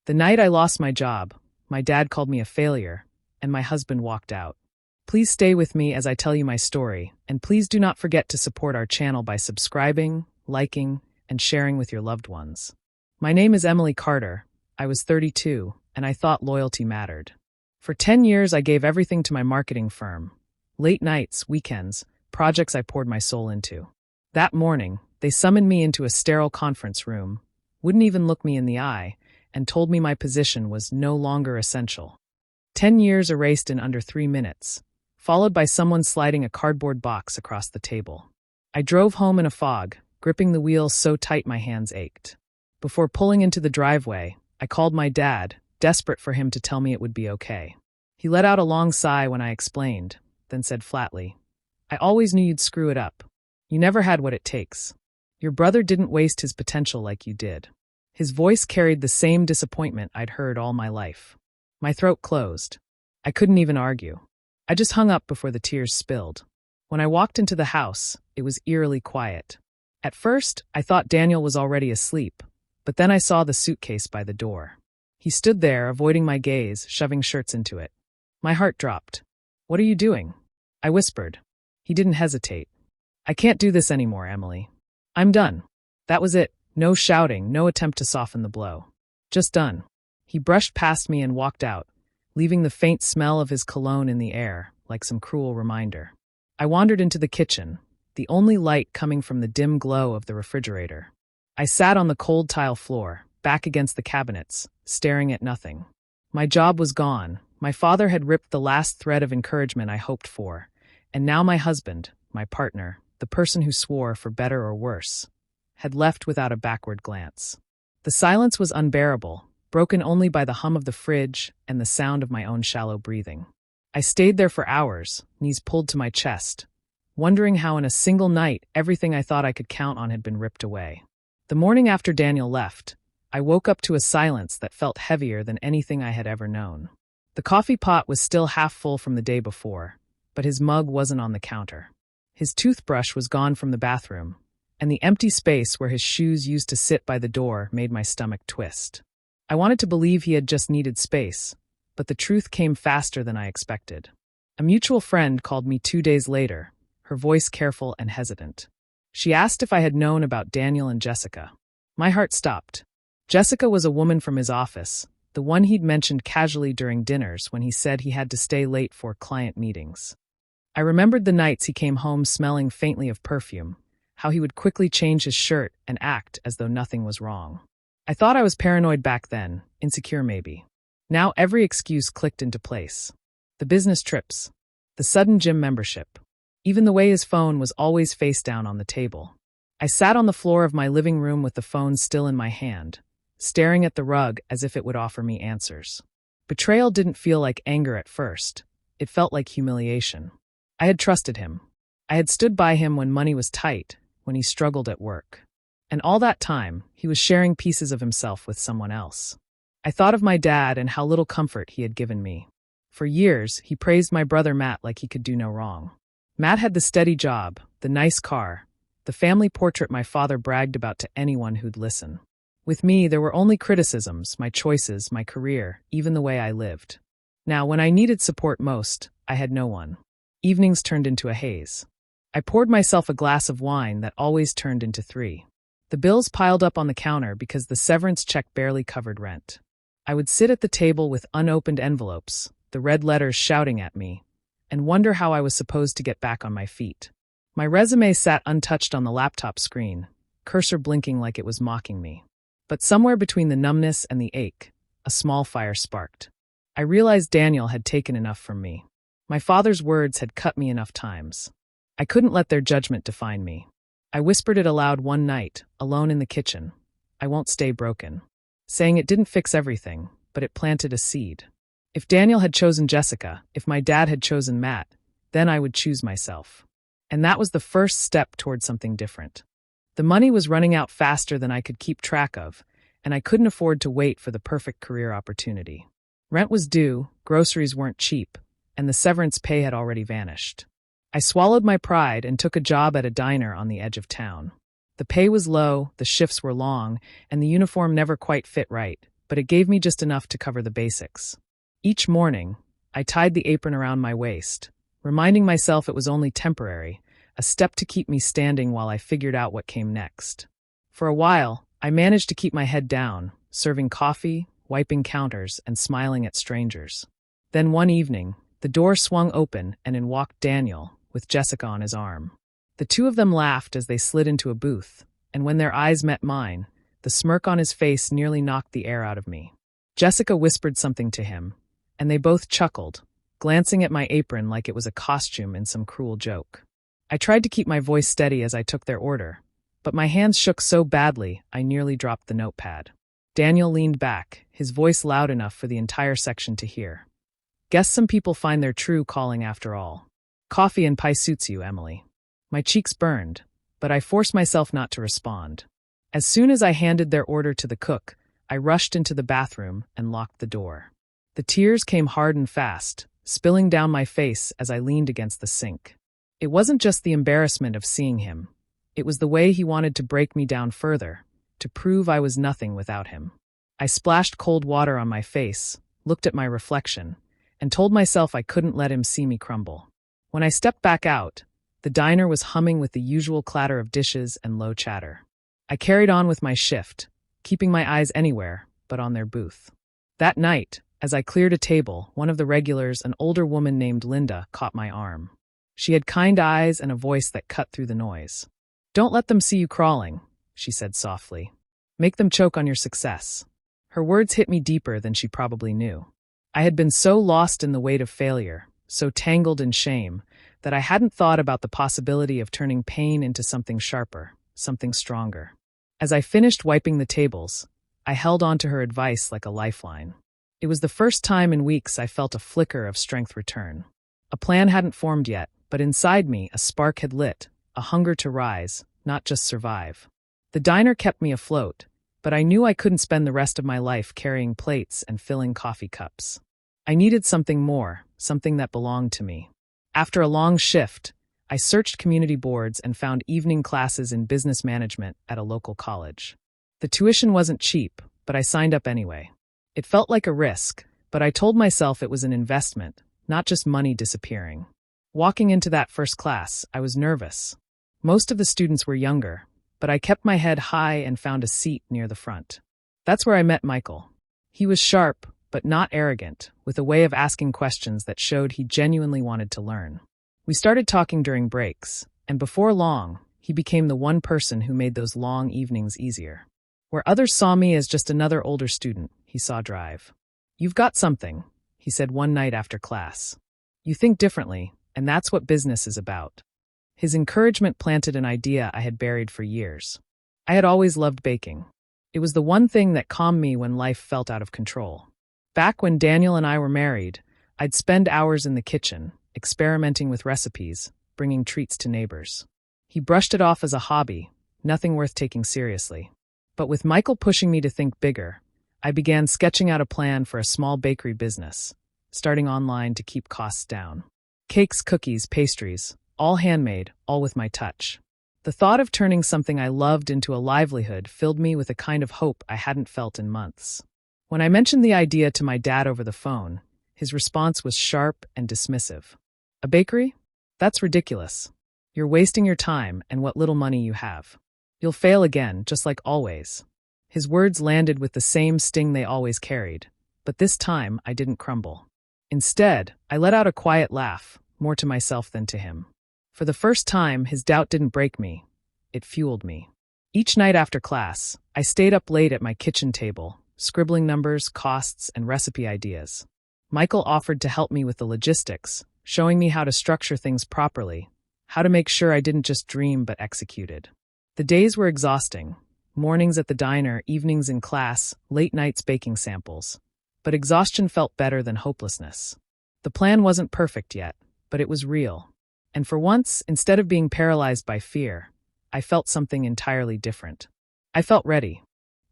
The night I lost my job, my dad called me a failure, and my husband walked out. Please stay with me as I tell you my story, and please do not forget to support our channel by subscribing, liking, and sharing with your loved ones. My name is Emily Carter. I was 32, and I thought loyalty mattered. For 10 years, I gave everything to my marketing firm. Late nights, weekends, projects I poured my soul into. That morning, they summoned me into a sterile conference room, wouldn't even look me in the eye, and told me my position was no longer essential. 10 years erased in under 3 minutes, followed by someone sliding a cardboard box across the table. I drove home in a fog, gripping the wheel so tight my hands ached. Before pulling into the driveway, I called my dad, desperate for him to tell me it would be okay. He let out a long sigh when I explained, then said flatly, "I always knew you'd screw it up. You never had what it takes. Your brother didn't waste his potential like you did." His voice carried the same disappointment I'd heard all my life. My throat closed. I couldn't even argue. I just hung up before the tears spilled. When I walked into the house, it was eerily quiet. At first, I thought Daniel was already asleep, but then I saw the suitcase by the door. He stood there, avoiding my gaze, shoving shirts into it. My heart dropped. "What are you doing?" I whispered. He didn't hesitate. "I can't do this anymore, Emily. I'm done." That was it. No shouting, no attempt to soften the blow. Just done. He brushed past me and walked out, leaving the faint smell of his cologne in the air, like some cruel reminder. I wandered into the kitchen, the only light coming from the dim glow of the refrigerator. I sat on the cold tile floor, back against the cabinets, staring at nothing. My job was gone. My father had ripped the last thread of encouragement I hoped for, and now my husband, my partner, the person who swore for better or worse, had left without a backward glance. The silence was unbearable, broken only by the hum of the fridge and the sound of my own shallow breathing. I stayed there for hours, knees pulled to my chest, wondering how in a single night everything I thought I could count on had been ripped away. The morning after Daniel left, I woke up to a silence that felt heavier than anything I had ever known. The coffee pot was still half full from the day before, but his mug wasn't on the counter. His toothbrush was gone from the bathroom, and the empty space where his shoes used to sit by the door made my stomach twist. I wanted to believe he had just needed space, but the truth came faster than I expected. A mutual friend called me 2 days later, her voice careful and hesitant. She asked if I had known about Daniel and Jessica. My heart stopped. Jessica was a woman from his office, the one he'd mentioned casually during dinners when he said he had to stay late for client meetings. I remembered the nights he came home smelling faintly of perfume, how he would quickly change his shirt and act as though nothing was wrong. I thought I was paranoid back then, insecure maybe. Now every excuse clicked into place. The business trips, the sudden gym membership, even the way his phone was always face down on the table. I sat on the floor of my living room with the phone still in my hand, staring at the rug as if it would offer me answers. Betrayal didn't feel like anger at first. It felt like humiliation. I had trusted him. I had stood by him when money was tight, when he struggled at work. And all that time, he was sharing pieces of himself with someone else. I thought of my dad and how little comfort he had given me. For years, he praised my brother Matt like he could do no wrong. Matt had the steady job, the nice car, the family portrait my father bragged about to anyone who'd listen. With me, there were only criticisms, my choices, my career, even the way I lived. Now, when I needed support most, I had no one. Evenings turned into a haze. I poured myself a glass of wine that always turned into 3. The bills piled up on the counter because the severance check barely covered rent. I would sit at the table with unopened envelopes, the red letters shouting at me, and wonder how I was supposed to get back on my feet. My resume sat untouched on the laptop screen, cursor blinking like it was mocking me. But somewhere between the numbness and the ache, a small fire sparked. I realized Daniel had taken enough from me. My father's words had cut me enough times. I couldn't let their judgment define me. I whispered it aloud one night, alone in the kitchen. "I won't stay broken." Saying it didn't fix everything, but it planted a seed. If Daniel had chosen Jessica, if my dad had chosen Matt, then I would choose myself. And that was the first step toward something different. The money was running out faster than I could keep track of, and I couldn't afford to wait for the perfect career opportunity. Rent was due, groceries weren't cheap, and the severance pay had already vanished. I swallowed my pride and took a job at a diner on the edge of town. The pay was low, the shifts were long, and the uniform never quite fit right, but it gave me just enough to cover the basics. Each morning, I tied the apron around my waist, reminding myself it was only temporary, a step to keep me standing while I figured out what came next. For a while, I managed to keep my head down, serving coffee, wiping counters, and smiling at strangers. Then one evening, the door swung open and in walked Daniel, with Jessica on his arm. The two of them laughed as they slid into a booth, and when their eyes met mine, the smirk on his face nearly knocked the air out of me. Jessica whispered something to him, and they both chuckled, glancing at my apron like it was a costume in some cruel joke. I tried to keep my voice steady as I took their order, but my hands shook so badly I nearly dropped the notepad. Daniel leaned back, his voice loud enough for the entire section to hear. Guess some people find their true calling after all. Coffee and pie suits you, Emily. My cheeks burned, but I forced myself not to respond. As soon as I handed their order to the cook, I rushed into the bathroom and locked the door. The tears came hard and fast, spilling down my face as I leaned against the sink. It wasn't just the embarrassment of seeing him. It was the way he wanted to break me down further, to prove I was nothing without him. I splashed cold water on my face, looked at my reflection, and told myself I couldn't let him see me crumble. When I stepped back out, the diner was humming with the usual clatter of dishes and low chatter. I carried on with my shift, keeping my eyes anywhere but on their booth. That night, as I cleared a table, one of the regulars, an older woman named Linda, caught my arm. She had kind eyes and a voice that cut through the noise. "Don't let them see you crawling," she said softly. "Make them choke on your success." Her words hit me deeper than she probably knew. I had been so lost in the weight of failure, so tangled in shame, that I hadn't thought about the possibility of turning pain into something sharper, something stronger. As I finished wiping the tables, I held on to her advice like a lifeline. It was the first time in weeks I felt a flicker of strength return. A plan hadn't formed yet, but inside me a spark had lit, a hunger to rise, not just survive. The diner kept me afloat, but I knew I couldn't spend the rest of my life carrying plates and filling coffee cups. I needed something more, something that belonged to me. After a long shift, I searched community boards and found evening classes in business management at a local college. The tuition wasn't cheap, but I signed up anyway. It felt like a risk, but I told myself it was an investment, not just money disappearing. Walking into that first class, I was nervous. Most of the students were younger, but I kept my head high and found a seat near the front. That's where I met Michael. He was sharp, but not arrogant, with a way of asking questions that showed he genuinely wanted to learn. We started talking during breaks, and before long, he became the one person who made those long evenings easier. Where others saw me as just another older student, he saw drive. "You've got something," he said one night after class. "You think differently, and that's what business is about." His encouragement planted an idea I had buried for years. I had always loved baking. It was the one thing that calmed me when life felt out of control. Back when Daniel and I were married, I'd spend hours in the kitchen, experimenting with recipes, bringing treats to neighbors. He brushed it off as a hobby, nothing worth taking seriously. But with Michael pushing me to think bigger, I began sketching out a plan for a small bakery business, starting online to keep costs down. Cakes, cookies, pastries, all handmade, all with my touch. The thought of turning something I loved into a livelihood filled me with a kind of hope I hadn't felt in months. When I mentioned the idea to my dad over the phone, his response was sharp and dismissive. "A bakery? That's ridiculous. You're wasting your time and what little money you have. You'll fail again, just like always." His words landed with the same sting they always carried, but this time I didn't crumble. Instead, I let out a quiet laugh, more to myself than to him. For the first time, his doubt didn't break me. It fueled me. Each night after class, I stayed up late at my kitchen table, scribbling numbers, costs, and recipe ideas. Michael offered to help me with the logistics, showing me how to structure things properly, how to make sure I didn't just dream but executed. The days were exhausting. Mornings at the diner, evenings in class, late nights baking samples. But exhaustion felt better than hopelessness. The plan wasn't perfect yet, but it was real. And for once, instead of being paralyzed by fear, I felt something entirely different. I felt ready.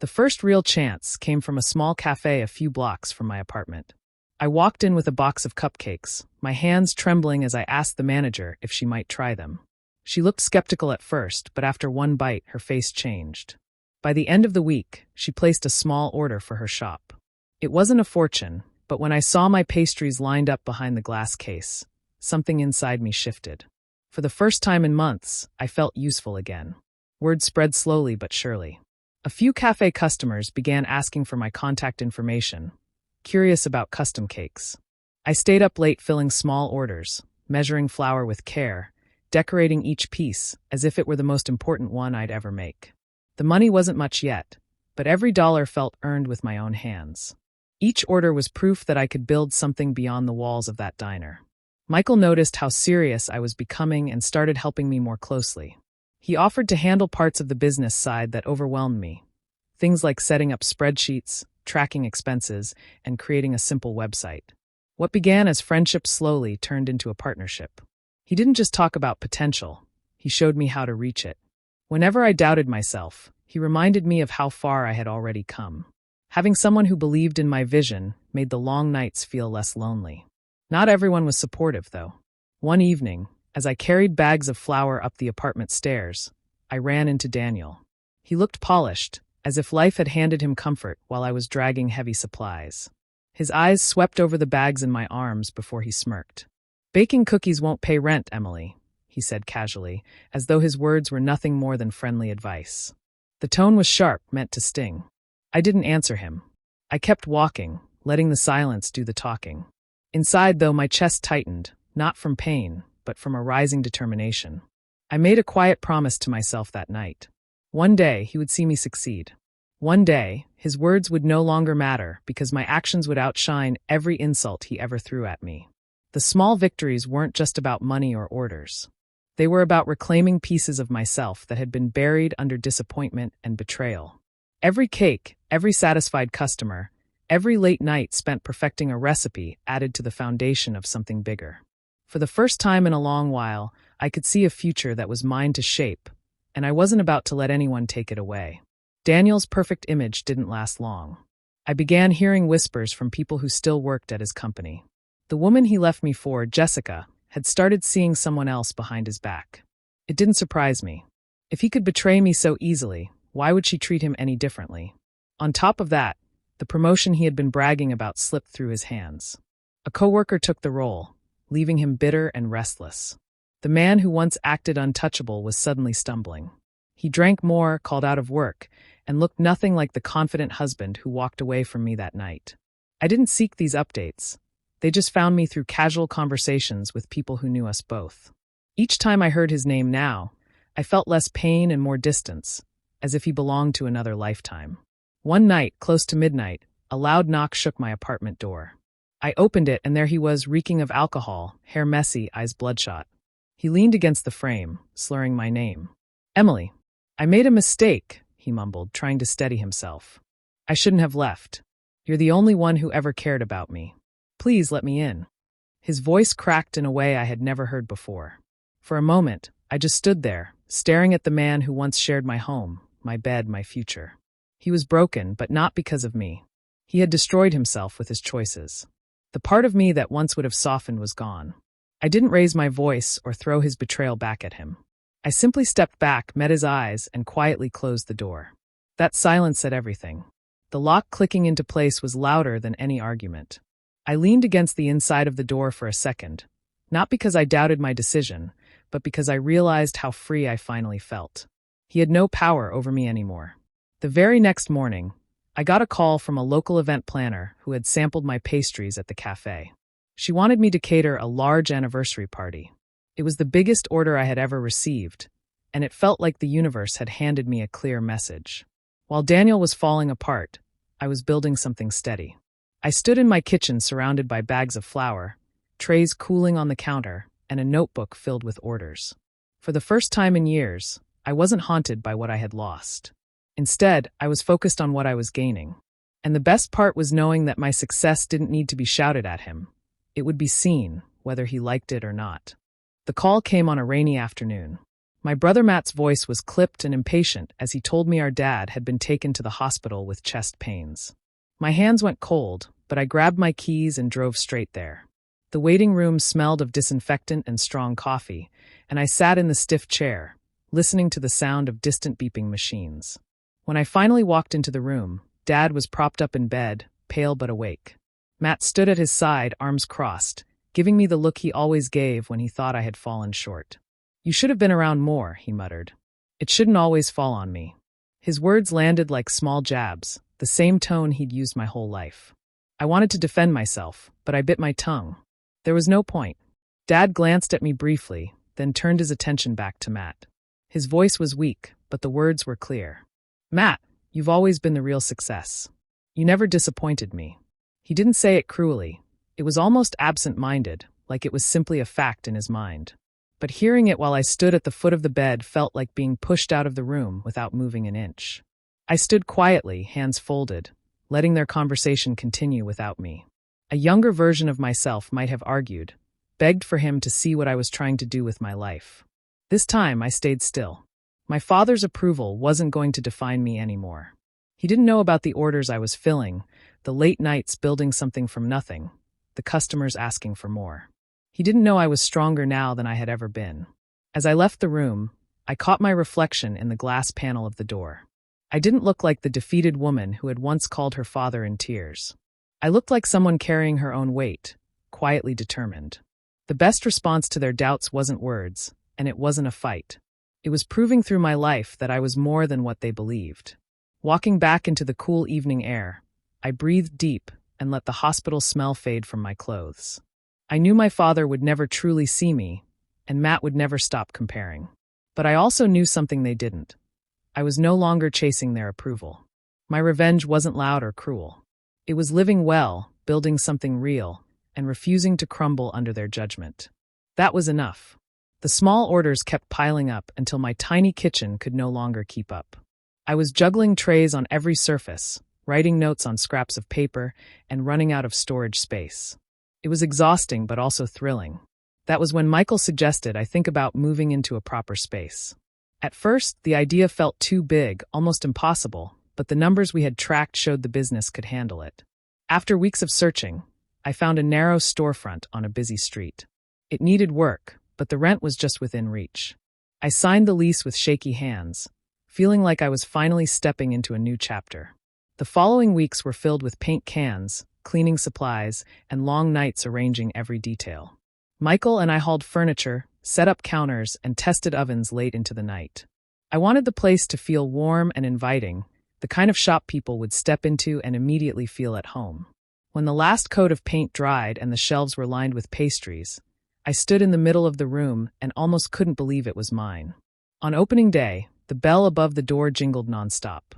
The first real chance came from a small cafe a few blocks from my apartment. I walked in with a box of cupcakes, my hands trembling as I asked the manager if she might try them. She looked skeptical at first, but after one bite, her face changed. By the end of the week, she placed a small order for her shop. It wasn't a fortune, but when I saw my pastries lined up behind the glass case, something inside me shifted. For the first time in months, I felt useful again. Word spread slowly but surely. A few cafe customers began asking for my contact information, curious about custom cakes. I stayed up late filling small orders, measuring flour with care, decorating each piece as if it were the most important one I'd ever make. The money wasn't much yet, but every dollar felt earned with my own hands. Each order was proof that I could build something beyond the walls of that diner. Michael noticed how serious I was becoming and started helping me more closely. He offered to handle parts of the business side that overwhelmed me. Things like setting up spreadsheets, tracking expenses, and creating a simple website. What began as friendship slowly turned into a partnership. He didn't just talk about potential, he showed me how to reach it. Whenever I doubted myself, he reminded me of how far I had already come. Having someone who believed in my vision made the long nights feel less lonely. Not everyone was supportive, though. One evening, as I carried bags of flour up the apartment stairs, I ran into Daniel. He looked polished, as if life had handed him comfort while I was dragging heavy supplies. His eyes swept over the bags in my arms before he smirked. "Baking cookies won't pay rent, Emily," he said casually, as though his words were nothing more than friendly advice. The tone was sharp, meant to sting. I didn't answer him. I kept walking, letting the silence do the talking. Inside, though, my chest tightened, not from pain, but from a rising determination. I made a quiet promise to myself that night. One day, he would see me succeed. One day, his words would no longer matter because my actions would outshine every insult he ever threw at me. The small victories weren't just about money or orders. They were about reclaiming pieces of myself that had been buried under disappointment and betrayal. Every cake, every satisfied customer, every late night spent perfecting a recipe added to the foundation of something bigger. For the first time in a long while, I could see a future that was mine to shape, and I wasn't about to let anyone take it away. Daniel's perfect image didn't last long. I began hearing whispers from people who still worked at his company. The woman he left me for, Jessica, had started seeing someone else behind his back. It didn't surprise me. If he could betray me so easily, why would she treat him any differently? On top of that, the promotion he had been bragging about slipped through his hands. A coworker took the role, leaving him bitter and restless. The man who once acted untouchable was suddenly stumbling. He drank more, called out of work, and looked nothing like the confident husband who walked away from me that night. I didn't seek these updates. They just found me through casual conversations with people who knew us both. Each time I heard his name now, I felt less pain and more distance, as if he belonged to another lifetime. One night, close to midnight, a loud knock shook my apartment door. I opened it, and there he was, reeking of alcohol, hair messy, eyes bloodshot. He leaned against the frame, slurring my name. "Emily, I made a mistake," he mumbled, trying to steady himself. "I shouldn't have left. You're the only one who ever cared about me. Please let me in." His voice cracked in a way I had never heard before. For a moment, I just stood there, staring at the man who once shared my home, my bed, my future. He was broken, but not because of me. He had destroyed himself with his choices. The part of me that once would have softened was gone. I didn't raise my voice or throw his betrayal back at him. I simply stepped back, met his eyes, and quietly closed the door. That silence said everything. The lock clicking into place was louder than any argument. I leaned against the inside of the door for a second, not because I doubted my decision, but because I realized how free I finally felt. He had no power over me anymore. The very next morning, I got a call from a local event planner who had sampled my pastries at the cafe. She wanted me to cater a large anniversary party. It was the biggest order I had ever received, and it felt like the universe had handed me a clear message. While Daniel was falling apart, I was building something steady. I stood in my kitchen surrounded by bags of flour, trays cooling on the counter, and a notebook filled with orders. For the first time in years, I wasn't haunted by what I had lost. Instead, I was focused on what I was gaining. And the best part was knowing that my success didn't need to be shouted at him. It would be seen, whether he liked it or not. The call came on a rainy afternoon. My brother Matt's voice was clipped and impatient as he told me our dad had been taken to the hospital with chest pains. My hands went cold, but I grabbed my keys and drove straight there. The waiting room smelled of disinfectant and strong coffee, and I sat in the stiff chair, listening to the sound of distant beeping machines. When I finally walked into the room, Dad was propped up in bed, pale but awake. Matt stood at his side, arms crossed, giving me the look he always gave when he thought I had fallen short. "You should have been around more," he muttered. "It shouldn't always fall on me." His words landed like small jabs, the same tone he'd used my whole life. I wanted to defend myself, but I bit my tongue. There was no point. Dad glanced at me briefly, then turned his attention back to Matt. His voice was weak, but the words were clear. "Matt, you've always been the real success. You never disappointed me." He didn't say it cruelly. It was almost absent-minded, like it was simply a fact in his mind. But hearing it while I stood at the foot of the bed felt like being pushed out of the room without moving an inch. I stood quietly, hands folded, letting their conversation continue without me. A younger version of myself might have argued, begged for him to see what I was trying to do with my life. This time I stayed still. My father's approval wasn't going to define me anymore. He didn't know about the orders I was filling, the late nights building something from nothing, the customers asking for more. He didn't know I was stronger now than I had ever been. As I left the room, I caught my reflection in the glass panel of the door. I didn't look like the defeated woman who had once called her father in tears. I looked like someone carrying her own weight, quietly determined. The best response to their doubts wasn't words, and it wasn't a fight. It was proving through my life that I was more than what they believed. Walking back into the cool evening air, I breathed deep and let the hospital smell fade from my clothes. I knew my father would never truly see me, and Matt would never stop comparing. But I also knew something they didn't. I was no longer chasing their approval. My revenge wasn't loud or cruel. It was living well, building something real, and refusing to crumble under their judgment. That was enough. The small orders kept piling up until my tiny kitchen could no longer keep up. I was juggling trays on every surface, writing notes on scraps of paper, and running out of storage space. It was exhausting but also thrilling. That was when Michael suggested I think about moving into a proper space. At first, the idea felt too big, almost impossible, but the numbers we had tracked showed the business could handle it. After weeks of searching, I found a narrow storefront on a busy street. It needed work, but the rent was just within reach. I signed the lease with shaky hands, feeling like I was finally stepping into a new chapter. The following weeks were filled with paint cans, cleaning supplies, and long nights arranging every detail. Michael and I hauled furniture, set up counters, and tested ovens late into the night. I wanted the place to feel warm and inviting, the kind of shop people would step into and immediately feel at home. When the last coat of paint dried and the shelves were lined with pastries, I stood in the middle of the room and almost couldn't believe it was mine. On opening day, the bell above the door jingled nonstop.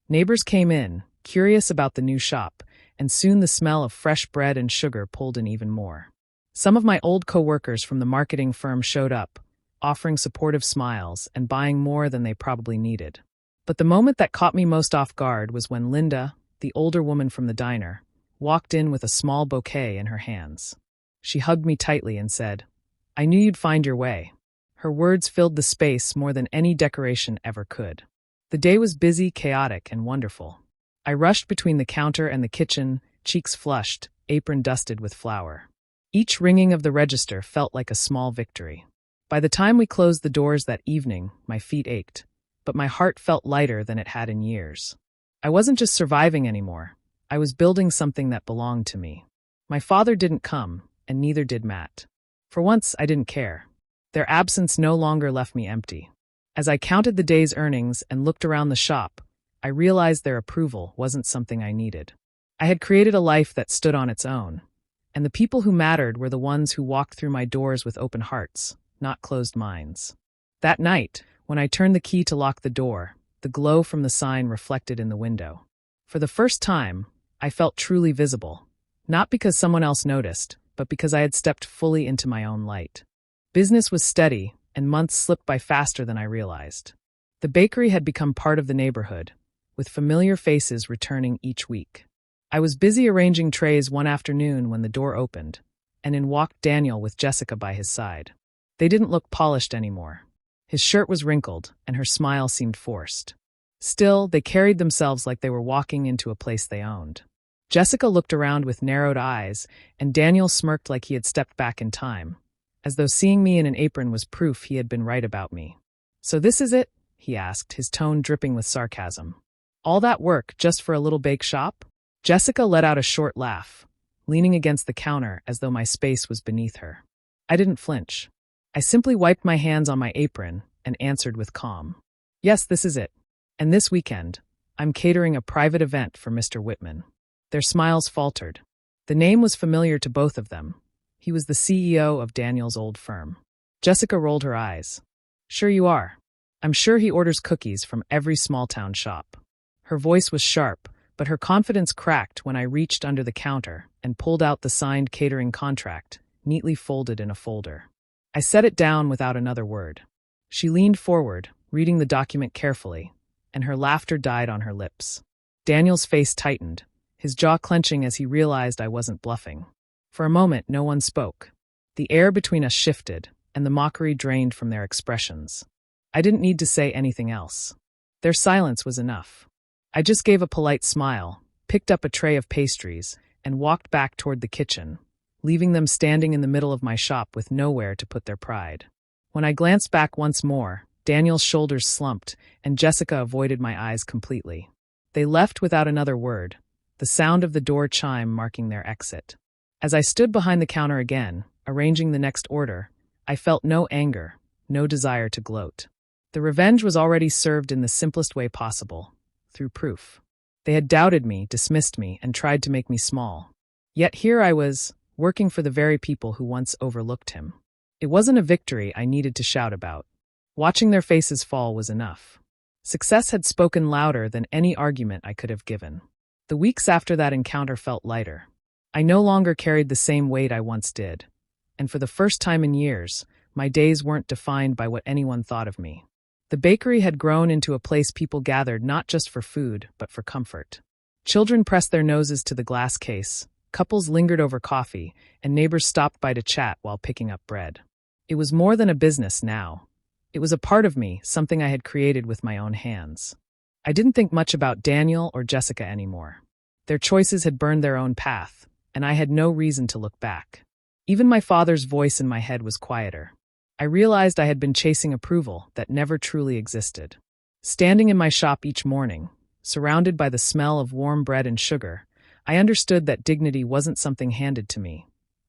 Neighbors came in, curious about the new shop, and soon the smell of fresh bread and sugar pulled in even more. Some of my old co-workers from the marketing firm showed up, offering supportive smiles and buying more than they probably needed. But the moment that caught me most off guard was when Linda, the older woman from the diner, walked in with a small bouquet in her hands. She hugged me tightly and said, "I knew you'd find your way." Her words filled the space more than any decoration ever could. The day was busy, chaotic, and wonderful. I rushed between the counter and the kitchen, cheeks flushed, apron dusted with flour. Each ringing of the register felt like a small victory. By the time we closed the doors that evening, my feet ached, but my heart felt lighter than it had in years. I wasn't just surviving anymore. I was building something that belonged to me. My father didn't come, and neither did Matt. For once, I didn't care. Their absence no longer left me empty. As I counted the day's earnings and looked around the shop, I realized their approval wasn't something I needed. I had created a life that stood on its own, and the people who mattered were the ones who walked through my doors with open hearts, not closed minds. That night, when I turned the key to lock the door, the glow from the sign reflected in the window. For the first time, I felt truly visible, not because someone else noticed, but because I had stepped fully into my own light. Business was steady, and months slipped by faster than I realized. The bakery had become part of the neighborhood, with familiar faces returning each week. I was busy arranging trays one afternoon when the door opened, and in walked Daniel with Jessica by his side. They didn't look polished anymore. His shirt was wrinkled, and her smile seemed forced. Still, they carried themselves like they were walking into a place they owned. Jessica looked around with narrowed eyes, and Daniel smirked like he had stepped back in time, as though seeing me in an apron was proof he had been right about me. "So this is it?" he asked, his tone dripping with sarcasm. All that work just for a little bake shop? Jessica let out a short laugh, leaning against the counter as though my space was beneath her. I didn't flinch. I simply wiped my hands on my apron and answered with calm. Yes, this is it. And this weekend, I'm catering a private event for Mr. Whitman. Their smiles faltered. The name was familiar to both of them. He was the CEO of Daniel's old firm. Jessica rolled her eyes. Sure you are. I'm sure he orders cookies from every small-town shop. Her voice was sharp, but her confidence cracked when I reached under the counter and pulled out the signed catering contract, neatly folded in a folder. I set it down without another word. She leaned forward, reading the document carefully, and her laughter died on her lips. Daniel's face tightened, his jaw clenching as he realized I wasn't bluffing. For a moment, no one spoke. The air between us shifted, and the mockery drained from their expressions. I didn't need to say anything else. Their silence was enough. I just gave a polite smile, picked up a tray of pastries, and walked back toward the kitchen, leaving them standing in the middle of my shop with nowhere to put their pride. When I glanced back once more, Daniel's shoulders slumped, and Jessica avoided my eyes completely. They left without another word, the sound of the door chime marking their exit. As I stood behind the counter again, arranging the next order, I felt no anger, no desire to gloat. The revenge was already served in the simplest way possible, through proof. They had doubted me, dismissed me, and tried to make me small. Yet here I was, working for the very people who once overlooked him. It wasn't a victory I needed to shout about. Watching their faces fall was enough. Success had spoken louder than any argument I could have given. The weeks after that encounter felt lighter. I no longer carried the same weight I once did, and for the first time in years, my days weren't defined by what anyone thought of me. The bakery had grown into a place people gathered not just for food, but for comfort. Children pressed their noses to the glass case, couples lingered over coffee, and neighbors stopped by to chat while picking up bread. It was more than a business now. It was a part of me, something I had created with my own hands. I didn't think much about Daniel or Jessica anymore. Their choices had burned their own path, and I had no reason to look back. Even my father's voice in my head was quieter. I realized I had been chasing approval that never truly existed. Standing in my shop each morning, surrounded by the smell of warm bread and sugar, I understood that dignity wasn't something handed to me.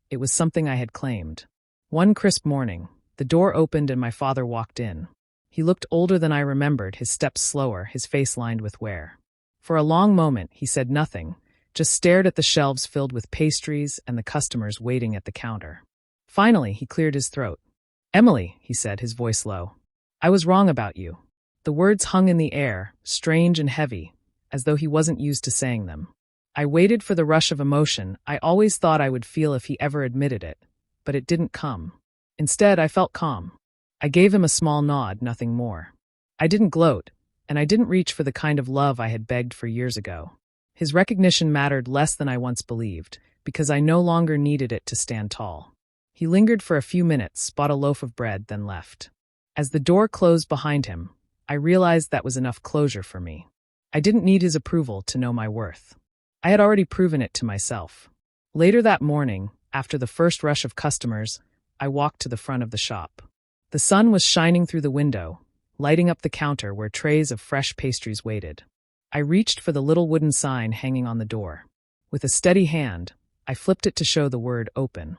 It was something I had claimed. One crisp morning, the door opened and my father walked in. He looked older than I remembered, his steps slower, his face lined with wear. For a long moment, he said nothing, just stared at the shelves filled with pastries and the customers waiting at the counter. Finally, he cleared his throat. "Emily," he said, his voice low. "I was wrong about you." The words hung in the air, strange and heavy, as though he wasn't used to saying them. I waited for the rush of emotion I always thought I would feel if he ever admitted it, but it didn't come. Instead, I felt calm. I gave him a small nod, nothing more. I didn't gloat, and I didn't reach for the kind of love I had begged for years ago. His recognition mattered less than I once believed, because I no longer needed it to stand tall. He lingered for a few minutes, bought a loaf of bread, then left. As the door closed behind him, I realized that was enough closure for me. I didn't need his approval to know my worth. I had already proven it to myself. Later that morning, after the first rush of customers, I walked to the front of the shop. The sun was shining through the window, lighting up the counter where trays of fresh pastries waited. I reached for the little wooden sign hanging on the door. With a steady hand, I flipped it to show the word "open."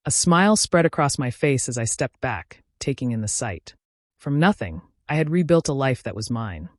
A smile spread across my face as I stepped back, taking in the sight. From nothing, I had rebuilt a life that was mine.